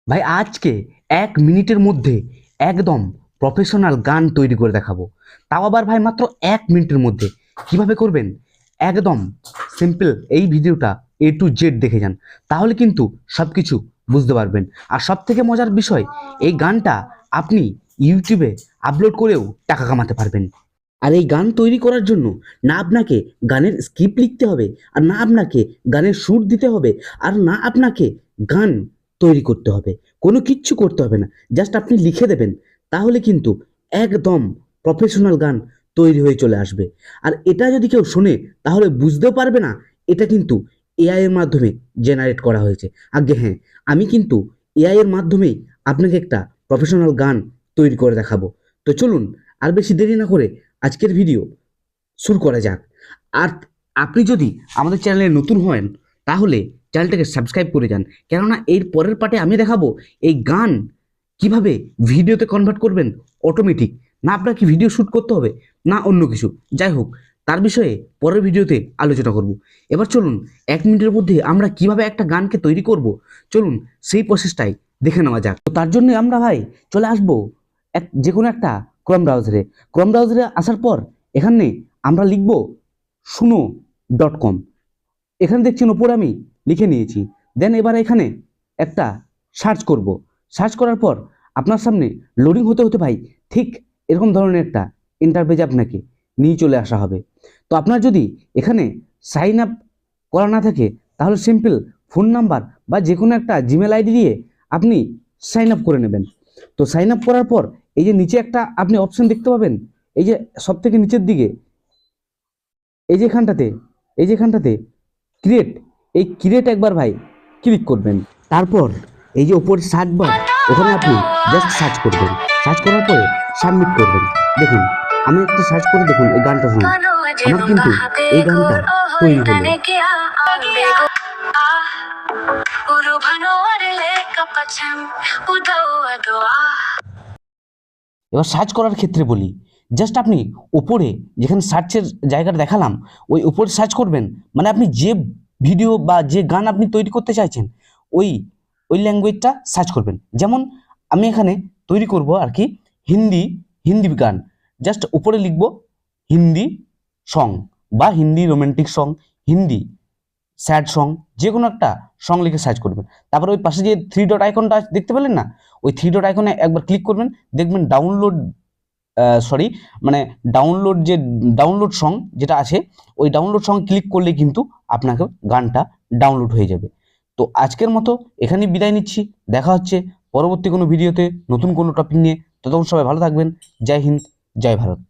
ভাই আজকে 1 মিনিটের মধ্যে একদম প্রফেশনাল গান তৈরি করে দেখাবো। তাও আবার ভাই মাত্র 1 মিনিটের মধ্যে। কিভাবে করবেন একদম সিম্পল। এই ভিডিওটা A to Z দেখে যান, তাহলে কিন্তু সব কিছু বুঝতে পারবেন। আর সব থেকে মজার বিষয়, এই গানটা আপনি ইউটিউবে আপলোড করেও টাকা কামাতে পারবেন। আর এই গান তৈরি করার জন্য না আপনাকে গানের স্ক্রিপ্ট লিখতে হবে, আর না আপনাকে গানের সুর দিতে হবে, আর না আপনাকে গান তৈরি করতে হবে। কোনো কিচ্ছু করতে হবে না, জাস্ট আপনি লিখে দেবেন, তাহলে কিন্তু একদম প্রফেশনাল গান তৈরি হয়ে চলে আসবে। আর এটা যদি কেউ শোনে তাহলে বুঝতেও পারবে না এটা কিন্তু এআই এর মাধ্যমে জেনারেট করা হয়েছে। আগে হ্যাঁ, আমি কিন্তু এআই এর মাধ্যমেই আপনাকে একটা প্রফেশনাল গান তৈরি করে দেখাবো। তো চলুন আর বেশি দেরি না করে আজকের ভিডিও শুরু করা যাক। আর আপনি যদি আমাদের চ্যানেলে নতুন হন তাহলে চ্যানেলটাকে সাবস্ক্রাইব করে যান, কেননা এর পরের পার্টে আমি দেখাবো এই গান কিভাবে ভিডিওতে কনভার্ট করবেন অটোমেটিক। না আপনাকে ভিডিও শ্যুট করতে হবে, না অন্য কিছু, যাই হোক তার বিষয়ে পরের ভিডিওতে আলোচনা করব। এবার চলুন 1 মিনিটের মধ্যে আমরা কিভাবে একটা গানকে তৈরি করব, চলুন সেই প্রসেসটাই দেখে নেওয়া যাক। তো তার জন্য আমরা ভাই চলে আসবো যে কোনো একটা ক্রোম ব্রাউজারে আসার পর এখানে আমরা লিখব suno.com। এখানে দেখছেন উপরে আমি লিখে নিয়েছি। দেন এবার এখানে একটা সার্চ করব। সার্চ করার পর আপনার সামনে লোডিং হতে হতে ভাই ঠিক এরকম ধরনের একটা ইন্টারফেস আপনাকে নিয়ে চলে আসা হবে। তো আপনার যদি এখানে সাইন আপ করা না থাকে তাহলে সিম্পল ফোন নাম্বার বা যে কোনো একটা জিমেল আইডি দিয়ে আপনি সাইন আপ করে নেবেন। তো সাইন আপ করার পর এই যে নিচে একটা আপনি অপশন দেখতে পাবেন, এই যে সব থেকে নিচের দিকে এই যেখানটাতে ক্রিয়েট, এই ক্রিয়েট একবার ভাই ক্লিক করবেন। তারপর এই যে উপরে সার্চ বার, ওখানে আপনি জাস্ট সার্চ করবেন। সার্চ করার পরে সাবমিট করবেন। দেখুন আমি একটা সার্চ করে দেখুন এই গানটা শুনুন, আমার কিন্তু এই গানটা তৈরি হলো। এবার সার্চ করার ক্ষেত্রে বলি, জাস্ট আপনি উপরে যেখানে সার্চের জায়গাটা দেখালাম ওই উপরে সার্চ করবেন, মানে আপনি যে ভিডিও বা যে গান আপনি তৈরি করতে চাইছেন ওই ওই ল্যাঙ্গুয়েজটা সার্চ করবেন। যেমন আমি এখানে তৈরি করব আর কি হিন্দি হিন্দি গান, জাস্ট উপরে লিখব হিন্দি সং বা Hindi romantic song, Hindi sad song, যে কোনো একটা সং লিখে সার্চ করবেন। তারপর ওই পাশে যে 3 ডট আইকনটা দেখতে পেলেন না, ওই 3 ডট আইকনে একবার ক্লিক করবেন, দেখবেন ডাউনলোড সং যেটা আছে ওই ডাউনলোড সং ক্লিক করলে কিন্তু আপনাকে গানটা ডাউনলোড হয়ে যাবে। তো আজকের মতো এখানেই বিদায় নিচ্ছি, দেখা হচ্ছে পরবর্তী কোনো ভিডিওতে নতুন কোনো টপিক নিয়ে। ততক্ষণ সবাই ভালো থাকবেন। জয় হিন্দ, জয় ভারত।